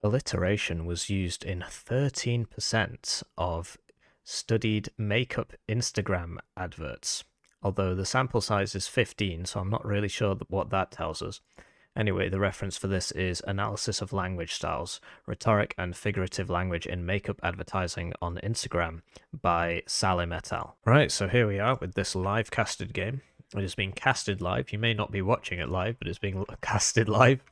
Alliteration was used in 13% of studied makeup Instagram adverts, although the sample size is 15, so I'm not really sure what that tells us. Anyway, the reference for this is Analysis of Language Styles, Rhetoric and Figurative Language in Makeup Advertising on Instagram by Salim et al. Right, so here we are with this live casted game. It is being casted live. You may not be watching it live, but it's being casted live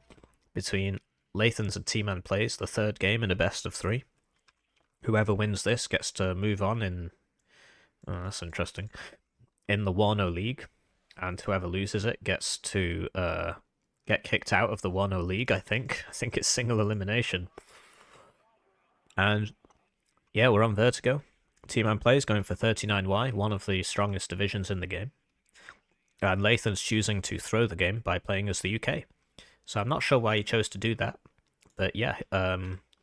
between Lathans and tmanplays, the third game in a best of 3. Whoever wins this gets to move on in... Oh, that's interesting. In the Warno League, and whoever loses it gets to get kicked out of the Warno League, I think. I think it's single elimination. And yeah, we're on Vertigo. tmanplays going for 39Y, one of the strongest divisions in the game. And Lathan's choosing to throw the game by playing as the UK. So I'm not sure why he chose to do that. But yeah,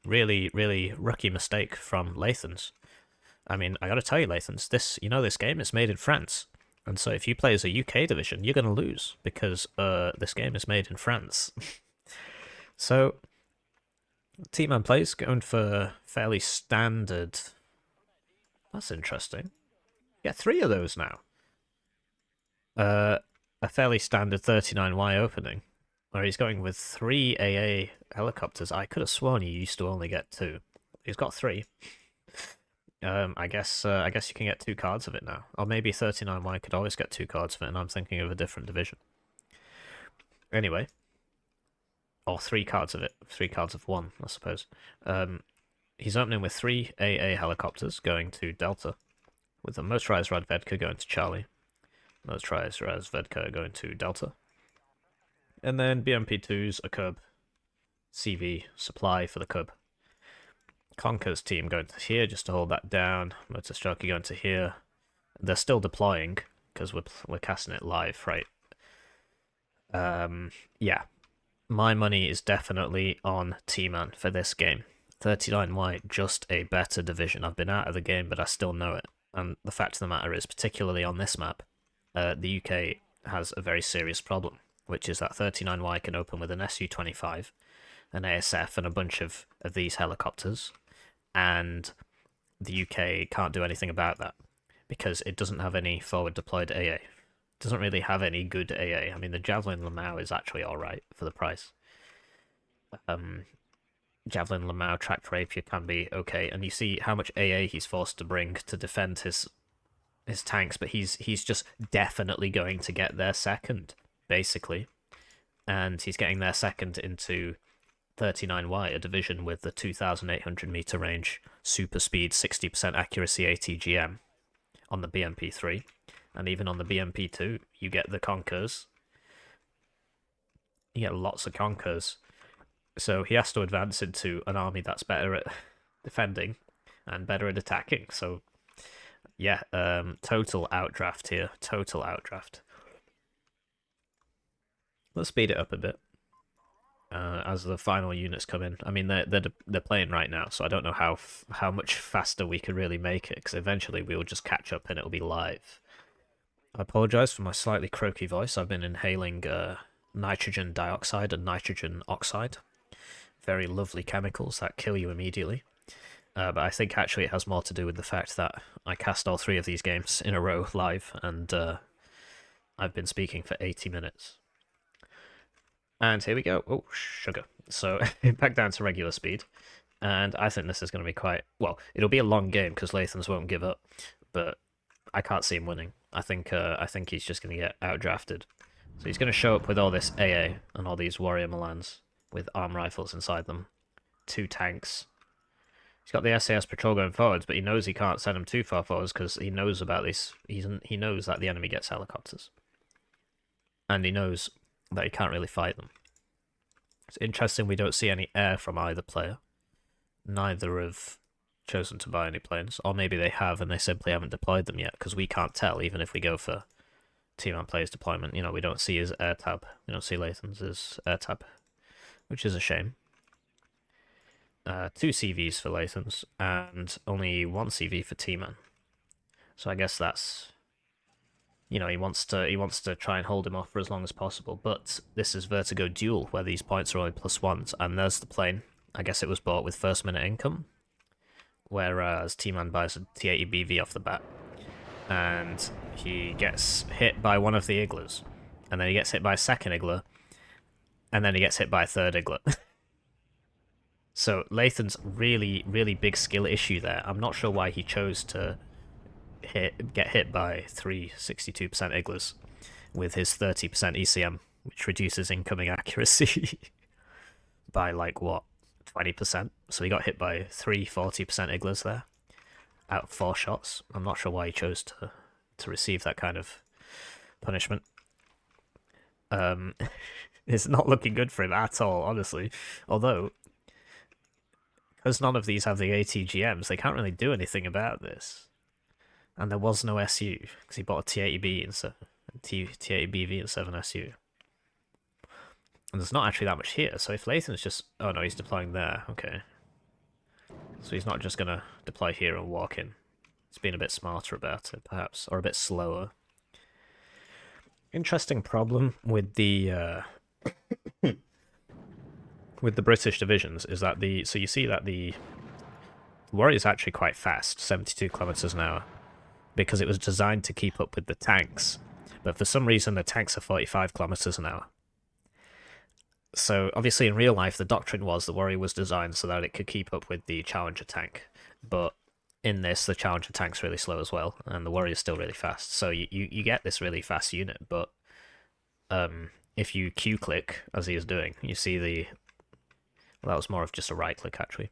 really, really rookie mistake from Lathans. I mean, I gotta tell you, Lathans, this game is made in France. And so if you play as a UK division, you're gonna lose, because this game is made in France. So, tmanplays going for fairly standard... That's interesting. Get 3 of those now. A fairly standard 39Y opening, where he's going with 3 AA helicopters. I could have sworn he used to only get 2. He's got 3. I guess you can get 2 cards of it now. Or maybe 39Y could always get 2 cards of it, and I'm thinking of a different division. Anyway. Or 3 cards of it. 3 cards of 1, I suppose. He's opening with 3 AA helicopters going to Delta, with the motorized Radvedka going to Charlie. Motorized Radvedka going to Delta. And then BMP2's a Cub. CV supply for the Cub. Conker's team going to here just to hold that down. Motor Strelk going to here. They're still deploying because we're casting it live, right? Yeah. My money is definitely on T-Man for this game. 39Y, just a better division. I've been out of the game, but I still know it. And the fact of the matter is, particularly on this map, the UK has a very serious problem, which is that 39Y can open with an Su-25, an ASF, and a bunch of these helicopters, and the UK can't do anything about that, because it doesn't have any forward deployed AA. It doesn't really have any good AA. I mean, the Javelin Lamau is actually alright for the price. Javelin Lamau tracked Rapier can be okay, and you see how much AA he's forced to bring to defend his tanks, but he's just definitely going to get there second, basically. And he's getting there second into 39Y, a division with the 2,800 meter range, super speed, 60% accuracy ATGM on the BMP3. And even on the BMP2, you get the Conkers. You get lots of Conkers. So he has to advance into an army that's better at defending and better at attacking. So yeah, total outdraft here. Total outdraft. Let's speed it up a bit as the final units come in. I mean, they're playing right now, so I don't know how much faster we could really make it, because eventually we'll just catch up and it'll be live. I apologise for my slightly croaky voice. I've been inhaling nitrogen dioxide and nitrogen oxide. Very lovely chemicals that kill you immediately. But I think actually it has more to do with the fact that I cast all 3 of these games in a row live, and I've been speaking for 80 minutes. And here we go. Oh, sugar. So back down to regular speed. And I think this is going to be quite... Well, it'll be a long game because Lathans won't give up. But I can't see him winning. I think he's just going to get outdrafted. So he's going to show up with all this AA and all these Warrior Milans with arm rifles inside them. 2 tanks. He's got the SAS patrol going forwards, but he knows he can't send them too far forwards because he knows about this. He knows that the enemy gets helicopters. And he knows that he can't really fight them. It's interesting we don't see any air from either player. Neither have chosen to buy any planes, or maybe they have and they simply haven't deployed them yet, because we can't tell, even if we go for tmanplays deployment. You know, we don't see his air tab. We don't see Lathan's air tab, which is a shame. 2 CVs for Lathans, and only 1 CV for T-Man. So I guess that's... You know, he wants to try and hold him off for as long as possible, but this is Vertigo Duel, where these points are only +1s, and there's the plane. I guess it was bought with first minute income, whereas T-Man buys a T80 BV off the bat, and he gets hit by one of the igglers, and then he gets hit by a second iggler, and then he gets hit by a third iggler. So Lathans really, really big skill issue there. I'm not sure why he chose to get hit by 362% igglers with his 30% ECM, which reduces incoming accuracy by like what, 20%. So he got hit by 340% igglers there out of 4 shots. I'm not sure why he chose to receive that kind of punishment. It's not looking good for him at all, honestly. Although, because none of these have the ATGMs, they can't really do anything about this. And there was no SU, because he bought a T80B and T80BV and 7 SU. And there's not actually that much here, so if Lathan's just... Oh no, he's deploying there, okay. So he's not just going to deploy here and walk in. He's being a bit smarter about it, perhaps, or a bit slower. Interesting problem with the... with the British divisions is that so you see that the Warrior is actually quite fast, 72 kilometers an hour, because it was designed to keep up with the tanks, but for some reason the tanks are 45 kilometers an hour. So obviously in real life the doctrine was the Warrior was designed so that it could keep up with the Challenger tank, but in this the Challenger tank's really slow as well, and the Warrior's still really fast. So you get this really fast unit, but if you Q-click, as he is doing, you see the... Well, that was more of just a right click, actually.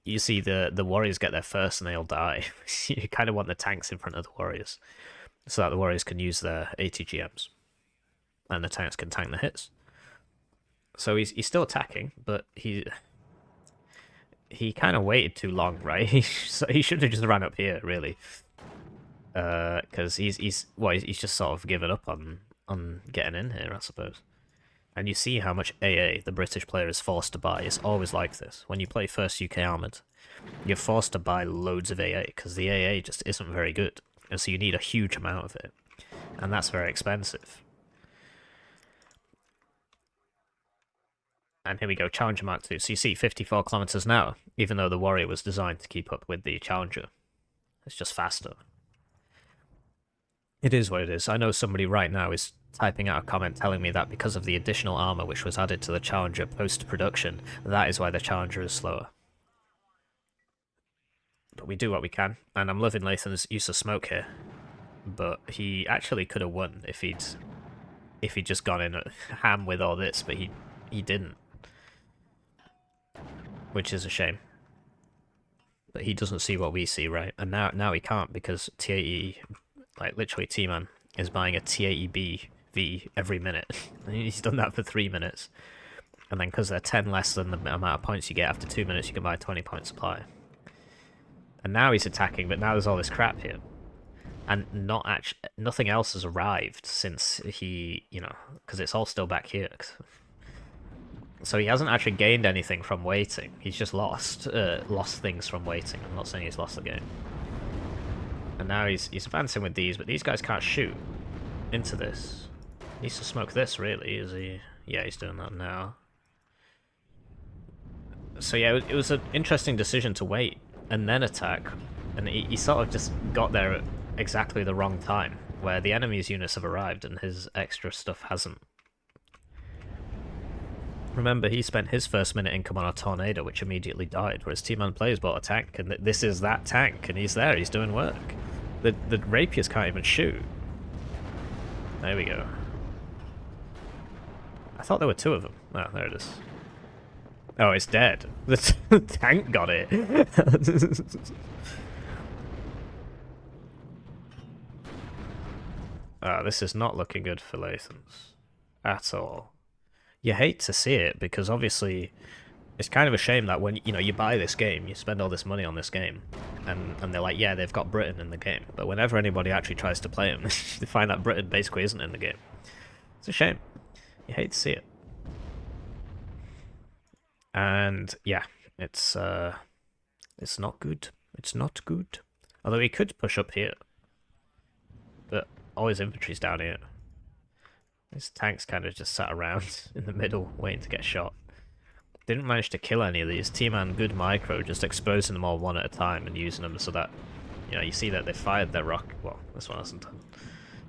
You see the Warriors get there first and they all die. You kind of want the tanks in front of the Warriors, so that the Warriors can use their ATGMs, and the tanks can tank the hits. So he's still attacking, but he kind of waited too long, right? He should have just ran up here, really, because he's just sort of given up on getting in here, I suppose. And you see how much AA the British player is forced to buy. It's always like this. When you play first UK Armoured, you're forced to buy loads of AA, because the AA just isn't very good. And so you need a huge amount of it. And that's very expensive. And here we go, Challenger Mark II. So you see 54 kilometers an hour, even though the Warrior was designed to keep up with the Challenger. It's just faster. It is what it is. I know somebody right now is typing out a comment telling me that because of the additional armor which was added to the Challenger post-production, that is why the Challenger is slower. But we do what we can, and I'm loving Lathan's use of smoke here. But he actually could have won if he'd just gone in at ham with all this, but he didn't. Which is a shame. But he doesn't see what we see, right? And now he can't, because T80, like literally T-Man, is buying a T80B V every minute. He's done that for 3 minutes. And then because they're 10 less than the amount of points you get after 2 minutes, you can buy a 20-point supply. And now he's attacking, but now there's all this crap here. And nothing else has arrived since he, because it's all still back here. So he hasn't actually gained anything from waiting. He's just lost things from waiting. I'm not saying he's lost the game. And now he's advancing with these, but these guys can't shoot into this. He needs to smoke this, really, is he? Yeah, he's doing that now. So yeah, it was an interesting decision to wait and then attack. And he sort of just got there at exactly the wrong time, where the enemy's units have arrived and his extra stuff hasn't. Remember, he spent his first minute income on a Tornado, which immediately died, whereas tmanplays bought a tank, and this is that tank, and he's there, he's doing work. The Rapiers can't even shoot. There we go. I thought there were 2 of them. Oh, there it is. Oh, it's dead. The tank got it. This is not looking good for Lathans. At all. You hate to see it, because obviously it's kind of a shame that when you buy this game, you spend all this money on this game, and they're like, yeah, they've got Britain in the game, but whenever anybody actually tries to play them, they find that Britain basically isn't in the game. It's a shame. You hate to see it. And yeah, it's not good. It's not good. Although he could push up here, but all his infantry's down here. His tank's kind of just sat around in the middle, waiting to get shot. didn't manage to kill any of these. T-Man good micro, just exposing them all one at a time and using them so that, you know, you see that they fired their rock. Well, this one hasn't done.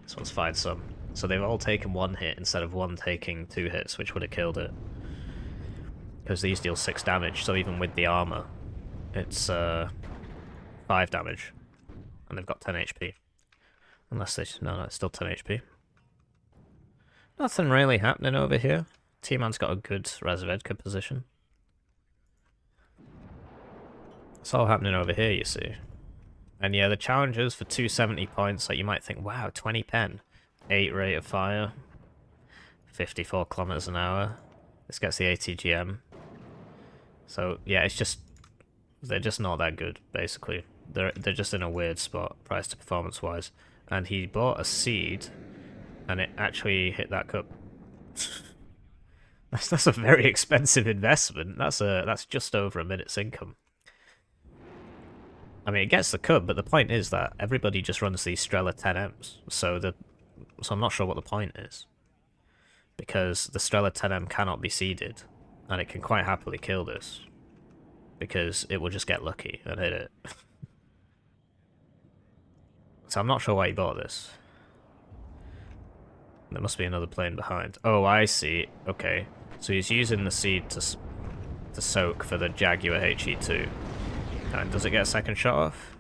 This one's fired some. So they've all taken one hit instead of one taking 2 hits, which would have killed it. Because these deal 6 damage, so even with the armor, it's 5 damage. And they've got 10 HP. Unless they... No, it's still 10 HP. Nothing really happening over here. T-Man's got a good Razvedka position. It's all happening over here, you see. And yeah, the challenges for 270 points, like you might think, wow, 20 pen. 8 rate of fire. 54 kilometers an hour. This gets the ATGM. So yeah, it's just... They're just not that good, basically. They're just in a weird spot, price to performance wise. And he bought a seed, and it actually hit that cup. That's a very expensive investment. That's just over a minute's income. I mean, it gets the cup, but the point is that everybody just runs these Strela 10Ms. So I'm not sure what the point is. Because the Strela 10M cannot be seeded, and it can quite happily kill this. Because it will just get lucky and hit it. So I'm not sure why he bought this. There must be another plane behind. Oh, I see. Okay. So he's using the seed to soak for the Jaguar HE2. And does it get a second shot off?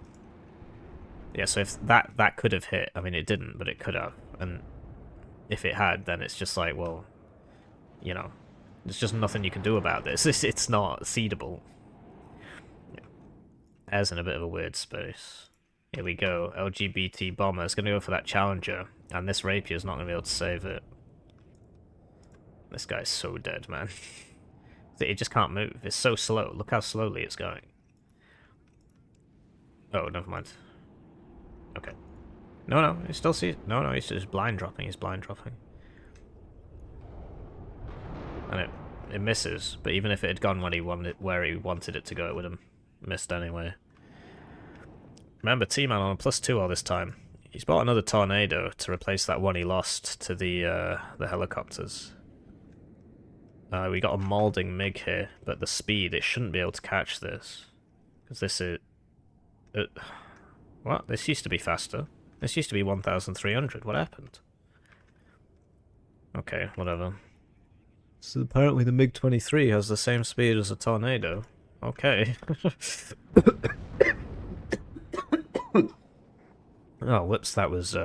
Yeah, so if that could have hit. I mean, it didn't, but it could have. And if it had, then it's just like, well, you know, there's just nothing you can do about this. It's not seedable. Yeah. Air's in a bit of a weird space. Here we go. LGBT bomber is going to go for that challenger, and this rapier is not going to be able to save it. This guy's so dead, man. It just can't move. It's so slow. Look how slowly it's going. Oh, never mind. Okay. No, he still sees. No, he's just blind dropping. He's blind dropping. And it misses. But even if it had gone when he wanted, where he wanted it to go, it would have missed anyway. Remember, T-Man on a +2 all this time. He's bought another tornado to replace that one he lost to the helicopters. We got a moulding MiG here, but the speed, it shouldn't be able to catch this. Because this is... what? This used to be faster. This used to be 1,300. What happened? Okay, whatever. So apparently the MiG-23 has the same speed as a tornado. Okay. Oh, whoops, that was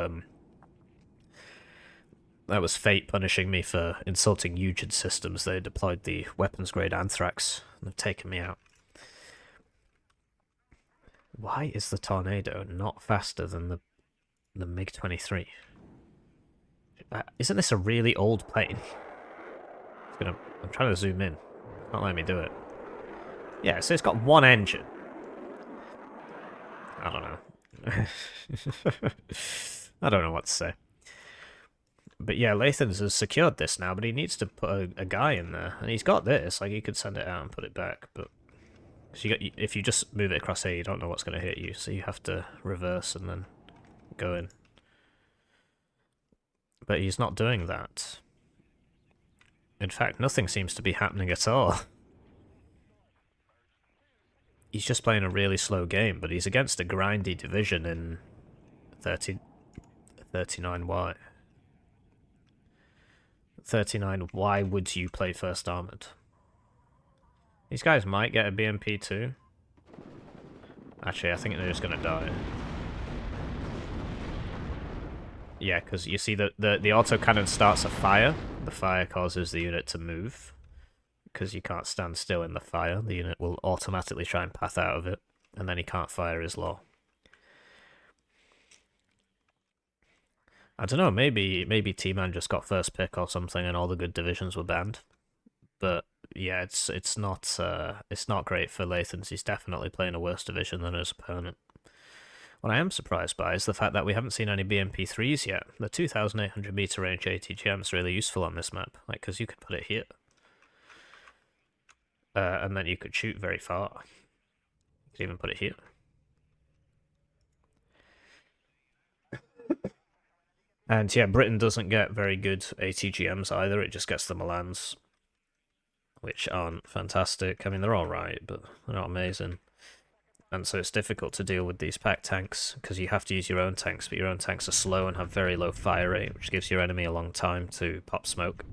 fate punishing me for insulting Eugen Systems. They deployed the weapons-grade anthrax, and they've taken me out. Why is the tornado not faster than the MiG-23? Isn't this a really old plane? I'm trying to zoom in. Not letting me do it. Yeah, so it's got one engine. I don't know. I don't know what to say. But yeah, Lathans has secured this now, but he needs to put a guy in there. And he's got this, like he could send it out and put it back, but if you just move it across here, you don't know what's going to hit you, so you have to reverse and then go in. But he's not doing that. In fact, nothing seems to be happening at all. He's just playing a really slow game, but he's against a grindy division in 39Y. 39, why would you play first Armoured? These guys might get a BMP too. Actually, I think they're just going to die. Yeah, because you see the autocannon starts a fire. The fire causes the unit to move. Because you can't stand still in the fire, the unit will automatically try and path out of it, and then he can't fire his law. I don't know, maybe T-Man just got first pick or something and all the good divisions were banned. But yeah, it's not great for Lathans. He's definitely playing a worse division than his opponent. What I am surprised by is the fact that we haven't seen any BMP3s yet. The 2,800 meter range ATGM is really useful on this map, like because you could put it here. And then you could shoot very far. You could even put it here. And yeah, Britain doesn't get very good ATGMs either, it just gets the Milans. which aren't fantastic. I mean, they're alright, but they're not amazing. And so it's difficult to deal with these pack tanks, because you have to use your own tanks, but your own tanks are slow and have very low fire rate, which gives your enemy a long time to pop smoke.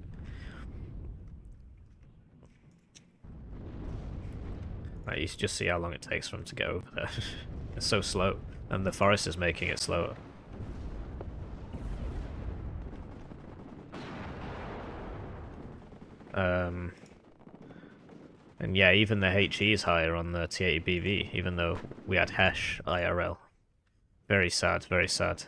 Right, you just see how long it takes for them to get over there. It's so slow, and the forest is making it slower. And yeah, even the HE is higher on the T80BV, even though we had Hesh IRL. Very sad, very sad.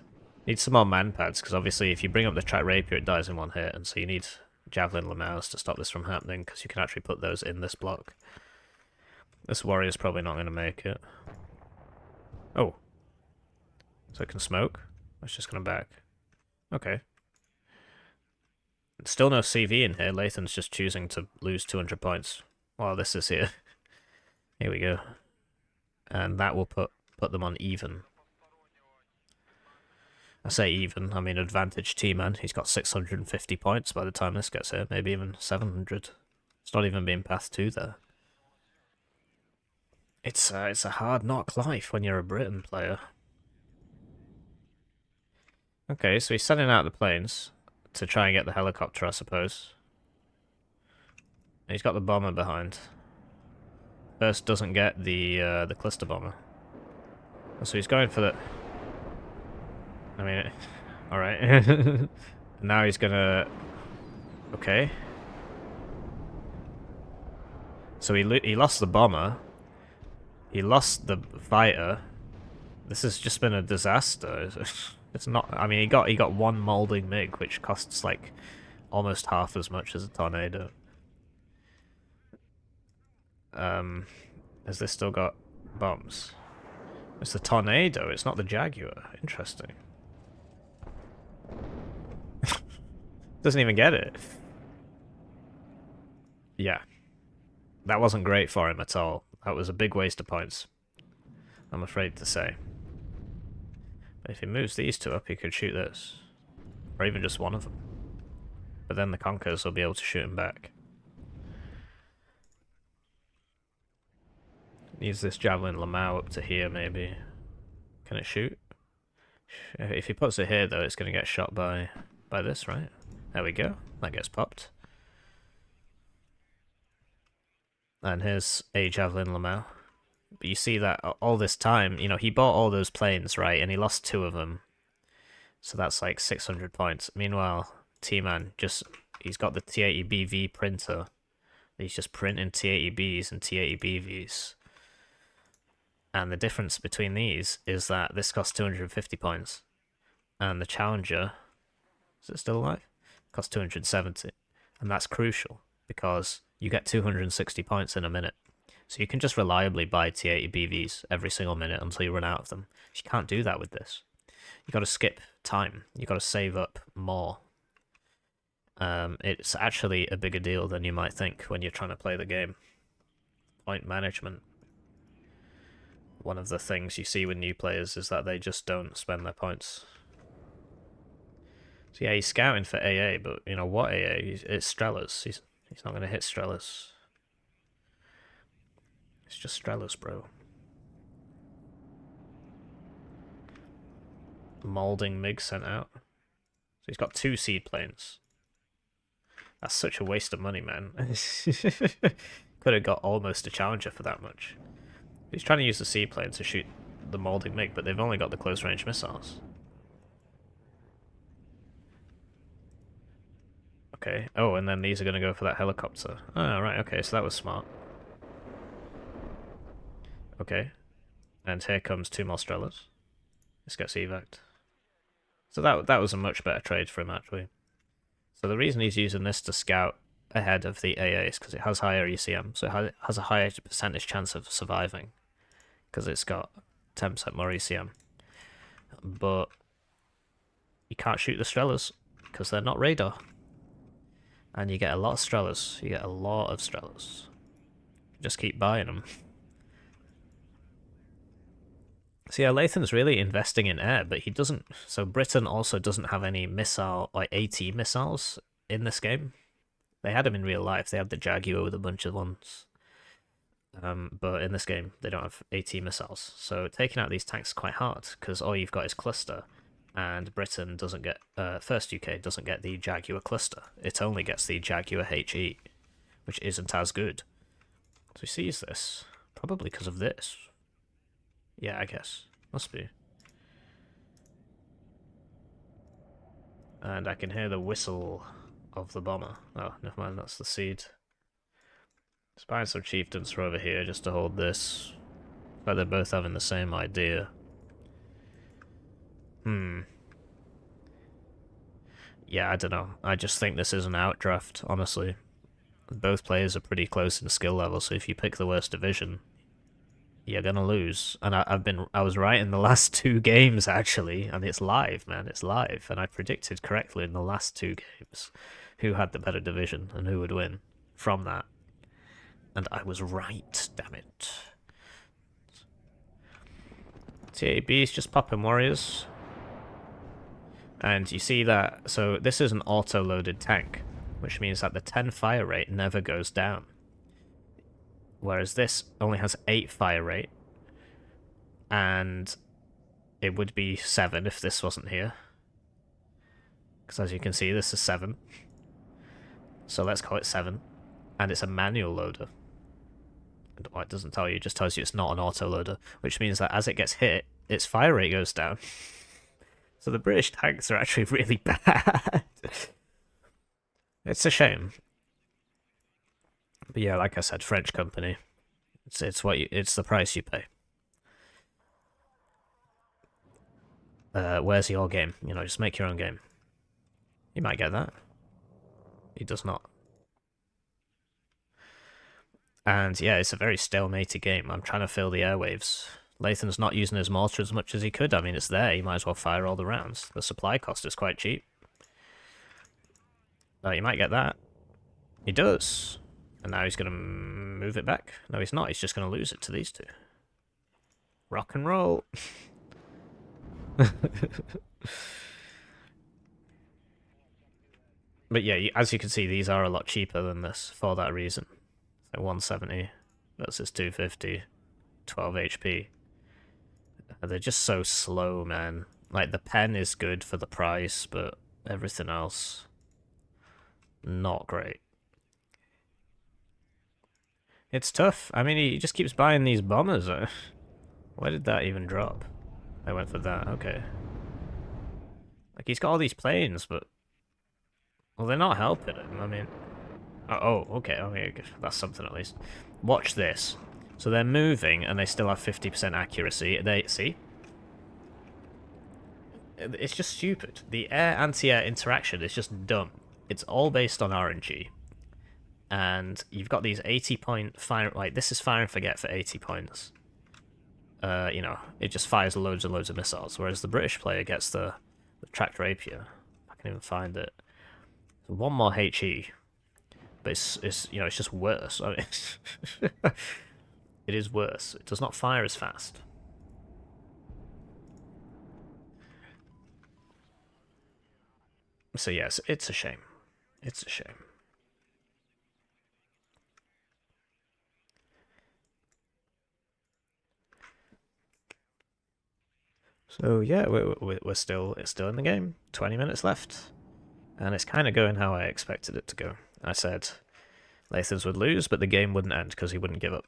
Need some more man pads, because obviously if you bring up the track rapier, it dies in one hit, and so you need javelin lamels to stop this from happening, because you can actually put those in this block. This warrior's probably not going to make it. Oh. So it can smoke? It's just going to back. Okay. Still no CV in here. Lathan's just choosing to lose 200 points while this is here. Here we go. And that will put them on even. I say even, I mean advantage T-Man. He's got 650 points by the time this gets here. Maybe even 700. It's not even being path 2 there. It's a hard knock life when you're a Britain player. Okay, so he's sending out the planes to try and get the helicopter, I suppose. And he's got the bomber behind. First doesn't get the cluster bomber. So he's going for the... I mean, alright. Now he's gonna... Okay. So he lost the bomber. He lost the fighter. This has just been a disaster. It's not... I mean, he got one molding MiG, which costs, like, almost half as much as a tornado. Has this still got bombs? It's the tornado, it's not the Jaguar. Interesting. Doesn't even get it. Yeah. That wasn't great for him at all. That was a big waste of points, I'm afraid to say. But if he moves these two up, he could shoot this. Or even just one of them. But then the Conkers will be able to shoot him back. Needs this Javelin Lamau up to here, maybe. Can it shoot? If he puts it here, though, it's going to get shot by this, right? There we go. That gets popped. And here's a Javelin Lamau. But you see that all this time, you know, he bought all those planes, right? And he lost 2 of them. So that's like 600 points. Meanwhile, T-Man he's got the T80BV printer. He's just printing T80Bs and T80BVs. And the difference between these is that this costs 250 points. And the Challenger, is it still alive? Costs 270. And that's crucial, because you get 260 points in a minute. So you can just reliably buy T80BVs every single minute until you run out of them. You can't do that with this. You got to skip time. You got to save up more. It's actually a bigger deal than you might think when you're trying to play the game. Point management. One of the things you see with new players is that they just don't spend their points. So yeah, he's scouting for AA, but you know what AA? It's Strellas. He's not going to hit Strellas. It's just Strellas, bro. Molding MiG sent out. So he's got 2 seed planes. That's such a waste of money, man. Could have got almost a Challenger for that much. He's trying to use the seaplane to shoot the molding MiG, but they've only got the close-range missiles. Okay. Oh, and then these are going to go for that helicopter. Oh, right, okay, so that was smart. Okay. And here comes 2 more Strellas. This gets evac'd. So that was a much better trade for him, actually. So the reason he's using this to scout ahead of the AA is because it has higher ECM, so it has a higher percentage chance of surviving, because it's got 10% more ECM. But you can't shoot the Strellas, because they're not radar. And you get a lot of Strellas. You get a lot of Strellas. Just keep buying them. So yeah, Lathan's really investing in air, but he doesn't... So Britain also doesn't have any missile, like AT missiles in this game. They had them in real life. They had the Jaguar with a bunch of ones. But in this game, they don't have AT missiles. So taking out these tanks is quite hard, because all you've got is cluster. And Britain doesn't get, first UK doesn't get the Jaguar cluster. It only gets the Jaguar HE, which isn't as good. So he sees this, probably because of this. Yeah, I guess. Must be. And I can hear the whistle of the bomber. Oh, never mind, that's the seed. Let's buy some chieftains for over here just to hold this. But they're both having the same idea. Yeah, I don't know. I just think this is an outdraft, honestly. Both players are pretty close in skill level, so if you pick the worst division, you're gonna lose. And I was right in the last 2 games, actually, and it's live, man, it's live. And I predicted correctly in the last 2 games who had the better division and who would win from that. And I was right, damn it. TAB is just popping warriors. And you see that, so this is an auto-loaded tank, which means that the 10 fire rate never goes down. Whereas this only has 8 fire rate, and it would be 7 if this wasn't here. Because as you can see, this is 7. So let's call it 7. And it's a manual loader. And what it doesn't tell you, it just tells you it's not an auto-loader, which means that as it gets hit, its fire rate goes down. So the British tanks are actually really bad. It's a shame. But yeah, like I said, French company. It's the price you pay. Where's your game? You know, just make your own game. You might get that. He does not. And yeah, it's a very stalemated game. I'm trying to fill the airwaves. Lathan's not using his mortar as much as he could. I mean, it's there. He might as well fire all the rounds. The supply cost is quite cheap. You might get that. He does. And now he's going to move it back. No, he's not. He's just going to lose it to these two. Rock and roll. But yeah, as you can see, these are a lot cheaper than this for that reason. So 170 versus 250, 12 HP. They're just so slow, man. Like, the pen is good for the price, but everything else, not great. It's tough. I mean, he just keeps buying these bombers. Where did that even drop? I went for that, okay. Like, he's got all these planes, but... well, they're not helping him, I mean... oh, okay, that's something at least. Watch this. So they're moving, and they still have 50% accuracy. See? It's just stupid. The air-anti-air interaction is just dumb. It's all based on RNG. And you've got these 80-point fire... like, this is fire and forget for 80 points. You know, it just fires loads and loads of missiles, whereas the British player gets the tracked rapier. I can even find it. So 1 more HE. But it's you know, it's just worse. I mean, it is worse. It does not fire as fast. So yes, it's a shame. It's a shame. So yeah, it's still in the game. 20 minutes left, and it's kind of going how I expected it to go. I said Lathans would lose, but the game wouldn't end because he wouldn't give up.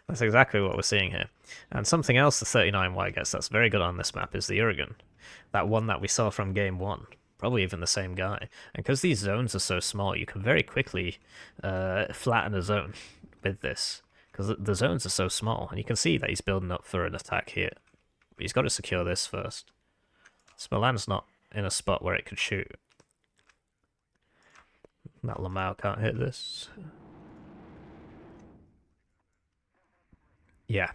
That's exactly what we're seeing here. And something else the 39Y gets that's very good on this map is the Uragan. That one that we saw from game 1. Probably even the same guy. And because these zones are so small, you can very quickly flatten a zone with this. Because the zones are so small, and you can see that he's building up for an attack here. But he's got to secure this first. Milan's not in a spot where it could shoot. That Lamau can't hit this. Yeah.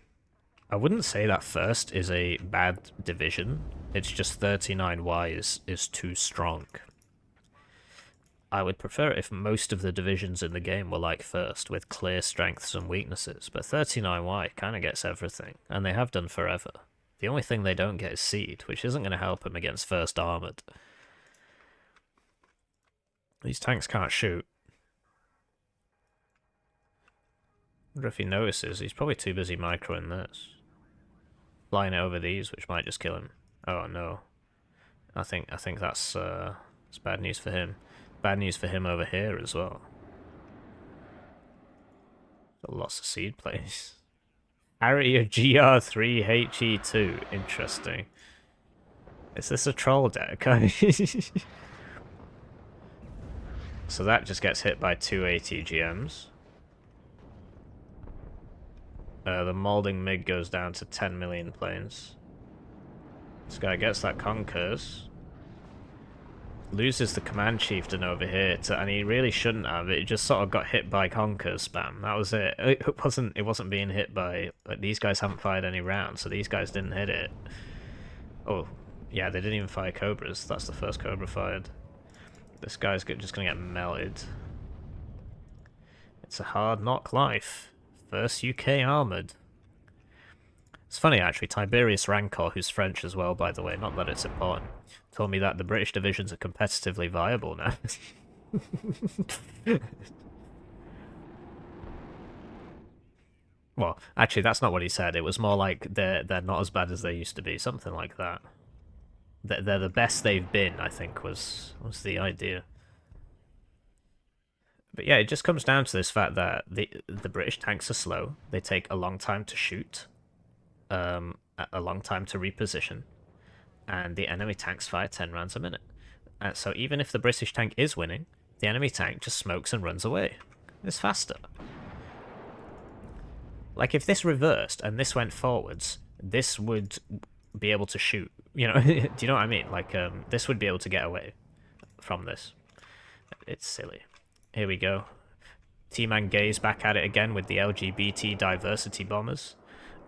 I wouldn't say that first is a bad division. It's just 39Y is too strong. I would prefer it if most of the divisions in the game were like first, with clear strengths and weaknesses, but 39Y kind of gets everything, and they have done forever. The only thing they don't get is Seed, which isn't going to help him against first Armoured. These tanks can't shoot. I wonder if he notices. He's probably too busy microing this. Flying it over these, which might just kill him. Oh no. I think that's bad news for him. Bad news for him over here as well. Lots of seed plays. Harrier GR3 HE2. Interesting. Is this a troll deck? So that just gets hit by 2 ATGMs. The Moulding MiG goes down to 10 million planes. This guy gets that Conquers. Loses the Command Chieftain over here, and he really shouldn't have. It just sort of got hit by Conquers spam. That was it. It wasn't being hit by... Like, these guys haven't fired any rounds, so these guys didn't hit it. Oh, yeah, they didn't even fire Cobras. That's the first Cobra fired. This guy's just going to get melted. It's a hard knock life. First UK Armoured. It's funny, actually, Tiberius Rancor, who's French as well, by the way, not that it's important, told me that the British divisions are competitively viable now. Well, actually, that's not what he said. It was more like they're not as bad as they used to be, something like that. They're the best they've been, I think, was the idea. But yeah, it just comes down to this fact that the British tanks are slow. They take a long time to shoot, a long time to reposition, and the enemy tanks fire 10 rounds a minute. So even if the British tank is winning, the enemy tank just smokes and runs away. It's faster. Like, if this reversed and this went forwards, this would be able to shoot. You know, do you know what I mean? Like, this would be able to get away from this. It's silly. Here we go. T-Man Gaze back at it again with the LGBT diversity bombers.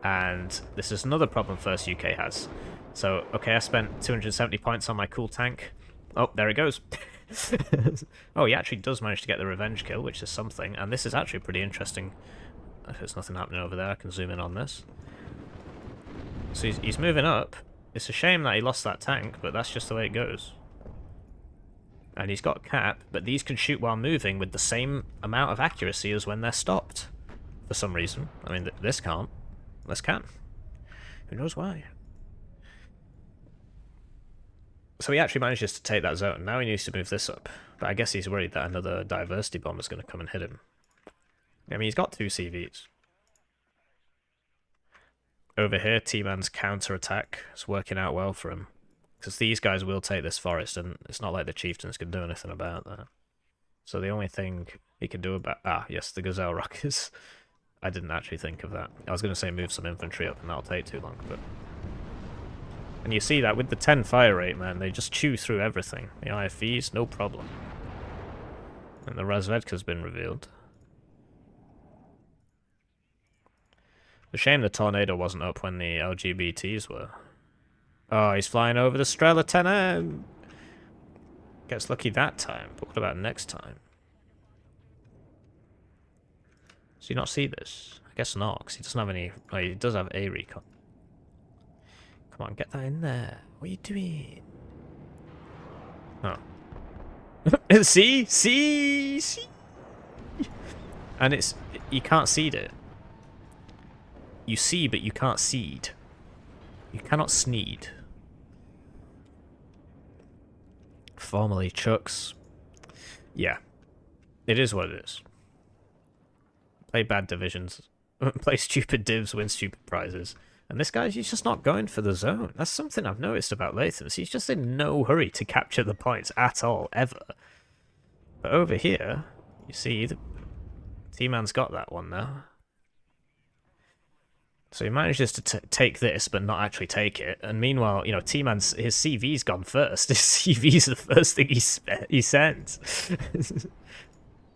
And this is another problem First UK has. So, okay, I spent 270 points on my cool tank. Oh, there it goes. Oh, he actually does manage to get the revenge kill, which is something. And this is actually pretty interesting. If there's nothing happening over there, I can zoom in on this. So he's moving up. It's a shame that he lost that tank, but that's just the way it goes. And he's got cap, but these can shoot while moving with the same amount of accuracy as when they're stopped. For some reason. I mean, this can't. This can. Who knows why? So he actually manages to take that zone. Now he needs to move this up. But I guess he's worried that another diversity bomb is going to come and hit him. I mean, he's got 2 CVs. Over here, T-Man's counter-attack is working out well for him. Because these guys will take this forest, and it's not like the chieftains can do anything about that. So the only thing he can do about... Ah, yes, the Gazelle rockets. I didn't actually think of that. I was going to say move some infantry up, and that'll take too long, but... And you see that with the 10 fire rate, man, they just chew through everything. The IFVs, no problem. And the Razvedka's been revealed. It's a shame the tornado wasn't up when the LGBTs were. Oh, he's flying over the Strela 10M! Gets lucky that time, but what about next time? Does he not see this? I guess not, because he doesn't have any... Oh, he does have a recon. Come on, get that in there. What are you doing? Oh. See? See? See? And it's... You can't seed it. You see, but you can't seed. You cannot sneed. Formerly Chucks. Yeah. It is what it is. Play bad divisions. Play stupid divs, win stupid prizes. And this guy, he's just not going for the zone. That's something I've noticed about Lathans. He's just in no hurry to capture the points at all, ever. But over here, you see, T-Man's got that one now. So he manages to take this, but not actually take it. And meanwhile, you know, T-Man's, his CV's gone first. His CV's the first thing he sends.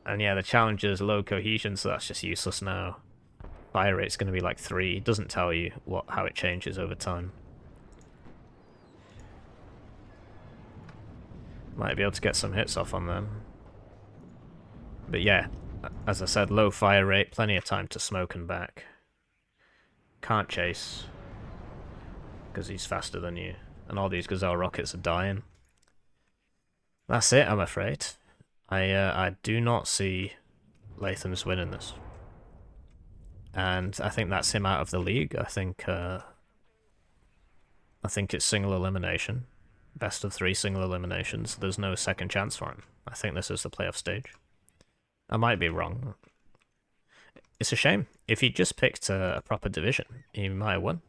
And yeah, the challenger's low cohesion, so that's just useless now. Fire rate's going to be like 3. It doesn't tell you how it changes over time. Might be able to get some hits off on them. But yeah, as I said, low fire rate, plenty of time to smoke and back. Can't chase, because he's faster than you. And all these Gazelle rockets are dying. That's it, I'm afraid. I do not see Lathans winning this. And I think that's him out of the league. I think it's single elimination. Best of 3 single eliminations. There's no second chance for him. I think this is the playoff stage. I might be wrong. It's a shame. If he just picked a proper division, he might have won.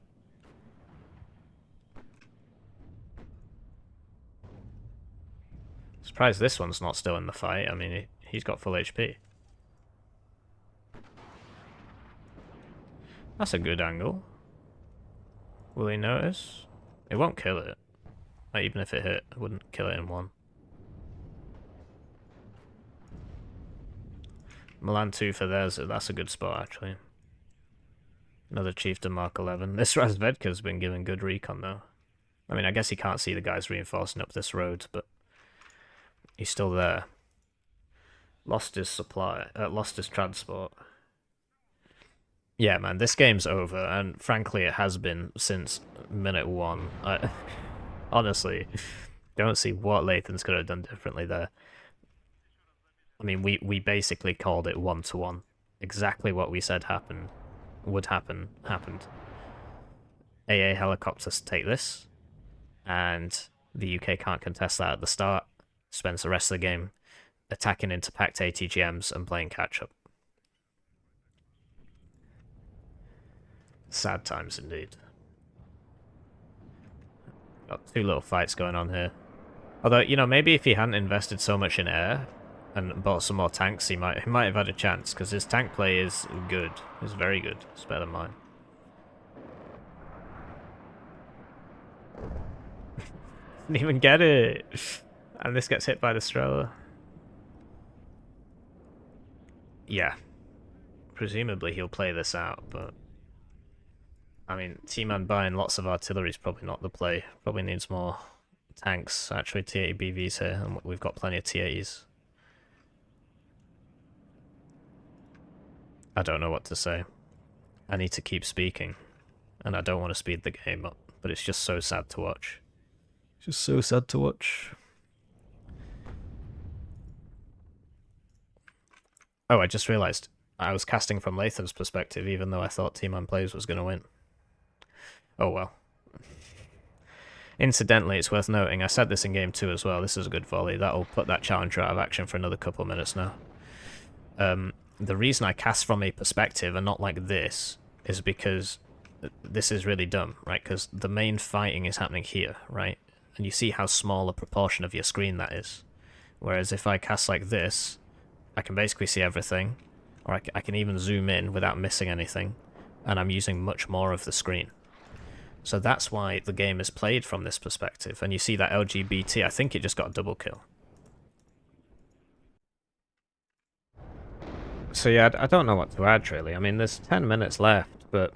Surprised this one's not still in the fight. I mean, he's got full HP. That's a good angle. Will he notice? It won't kill it. Like, even if it hit, it wouldn't kill it in one. Milan 2 for theirs, that's a good spot actually. Another Chieftain Mark 11. This Razvedka's been given good recon though. I mean, I guess he can't see the guys reinforcing up this road, but he's still there. Lost his supply, lost his transport. Yeah, man, this game's over, and frankly, it has been since minute 1. I honestly don't see what Lathans could have done differently there. I mean, we basically called it 1-1. Exactly what we said would happen, happened. AA helicopters take this, and the UK can't contest that at the start. Spends the rest of the game attacking into packed ATGMs and playing catch-up. Sad times indeed. Got 2 little fights going on here. Although, you know, maybe if he hadn't invested so much in air and bought some more tanks, he might have had a chance, because his tank play is good. It's very good. It's better than mine. Didn't even get it! And this gets hit by the Strelk. Yeah. Presumably he'll play this out, but I mean, T-Man buying lots of artillery is probably not the play. Probably needs more tanks. Actually, T-80 BVs here, and we've got plenty of T-80s. I don't know what to say. I need to keep speaking, and I don't want to speed the game up, but it's just so sad to watch. Just so sad to watch. Oh, I just realised I was casting from Lathan's perspective, even though I thought tmanplays was going to win. Oh well. Incidentally, it's worth noting, I said this in game 2 as well, this is a good volley. That'll put that challenger out of action for another couple of minutes now. The reason I cast from a perspective and not like this is because this is really dumb, right? Because the main fighting is happening here, right? And you see how small a proportion of your screen that is. Whereas if I cast like this, I can basically see everything, or I can even zoom in without missing anything, and I'm using much more of the screen. So that's why the game is played from this perspective. And you see that LGBT, I think it just got a double kill. So yeah, I don't know what to add really. I mean, there's 10 minutes left, but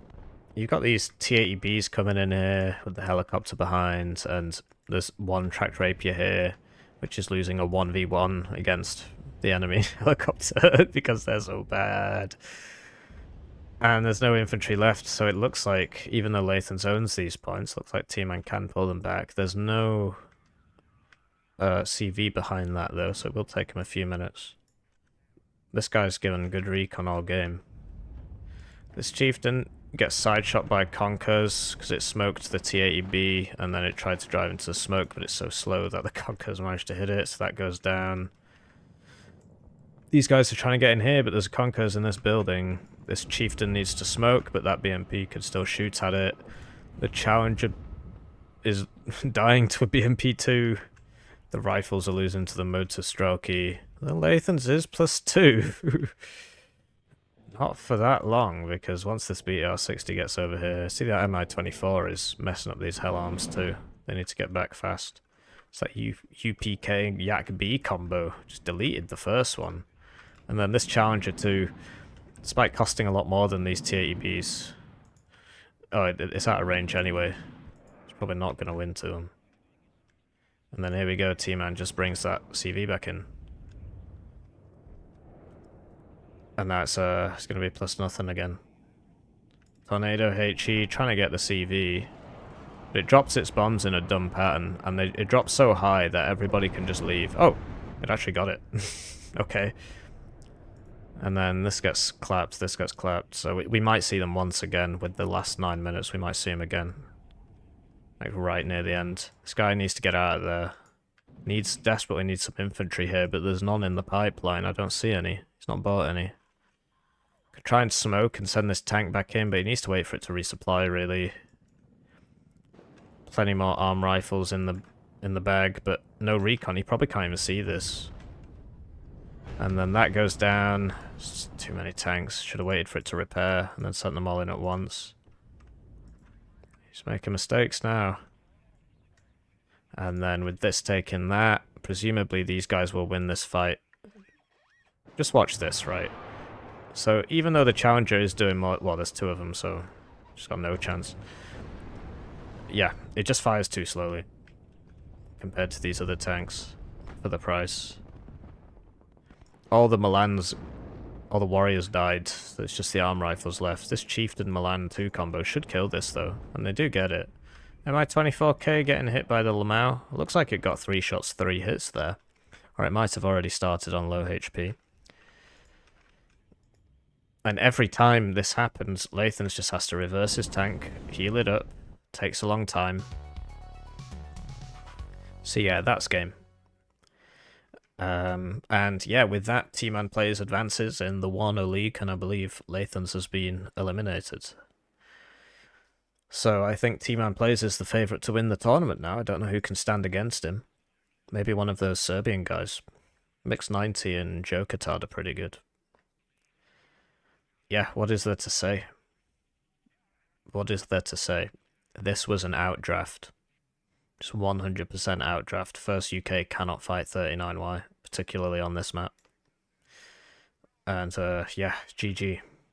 you've got these T-80Bs coming in here with the helicopter behind, and there's one tracked rapier here, which is losing a 1v1 against the enemy helicopter because they're so bad. And there's no infantry left, so it looks like, even though Lathans owns these points, looks like T-Man can pull them back. There's no CV behind that though, so it will take him a few minutes. This guy's given good recon all game. This chieftain gets side shot by Conkers because it smoked the T-80B, and then it tried to drive into the smoke, but it's so slow that the Conkers managed to hit it, so that goes down. These guys are trying to get in here, but there's Conkers in this building. This chieftain needs to smoke, but that BMP could still shoot at it. The challenger is dying to a BMP2. The rifles are losing to the motor Strelky. The Lathans is +2. Not for that long, because once this BR60 gets over here, see that MI24 is messing up these hell arms too. They need to get back fast. It's that UPK Yak B combo. Just deleted the first one. And then this challenger too, despite costing a lot more than these T-80Bs. Oh, it's out of range anyway. It's probably not going to win to them. And then here we go, T-Man just brings that CV back in. And that's it's going to be +0 again. Tornado HE trying to get the CV. But it drops its bombs in a dumb pattern, and it drops so high that everybody can just leave. Oh, It actually got it. Okay. And then this gets clapped, this gets clapped. So we might see them once again with the last 9 minutes. We might see them again. Like right near the end. This guy needs to get out of there. Desperately needs some infantry here, but there's none in the pipeline. I don't see any. He's not bought any. Could try and smoke and send this tank back in, but he needs to wait for it to resupply, really. Plenty more arm rifles in the bag, but no recon. He probably can't even see this. And then that goes down. It's too many tanks. Should have waited for it to repair and then sent them all in at once. He's making mistakes now. And then with this taking that, presumably these guys will win this fight. Just watch this, right? So even though the Challenger is doing more... Well, there's two of them, so just got no chance. Yeah, it just fires too slowly compared to these other tanks for the price. All the Milans, all the warriors died. There's just the arm rifles left. This Chieftain Milan 2 combo should kill this though, and they do get it. MI-24K getting hit by the Lamau. Looks like it got 3 shots, 3 hits there. Or it might have already started on low HP. And every time this happens, Lathans just has to reverse his tank, heal it up. Takes a long time. So yeah, that's game. And yeah, with that, tmanplays advances in the Warno League, and I believe Lathans has been eliminated. So I think tmanplays is the favourite to win the tournament now. I don't know who can stand against him. Maybe one of those Serbian guys. Mix 90 and Jokatard are pretty good. Yeah, what is there to say? What is there to say? This was an outdraft. Just 100% outdraft. First UK cannot fight 39Y, particularly on this map. And yeah, GG.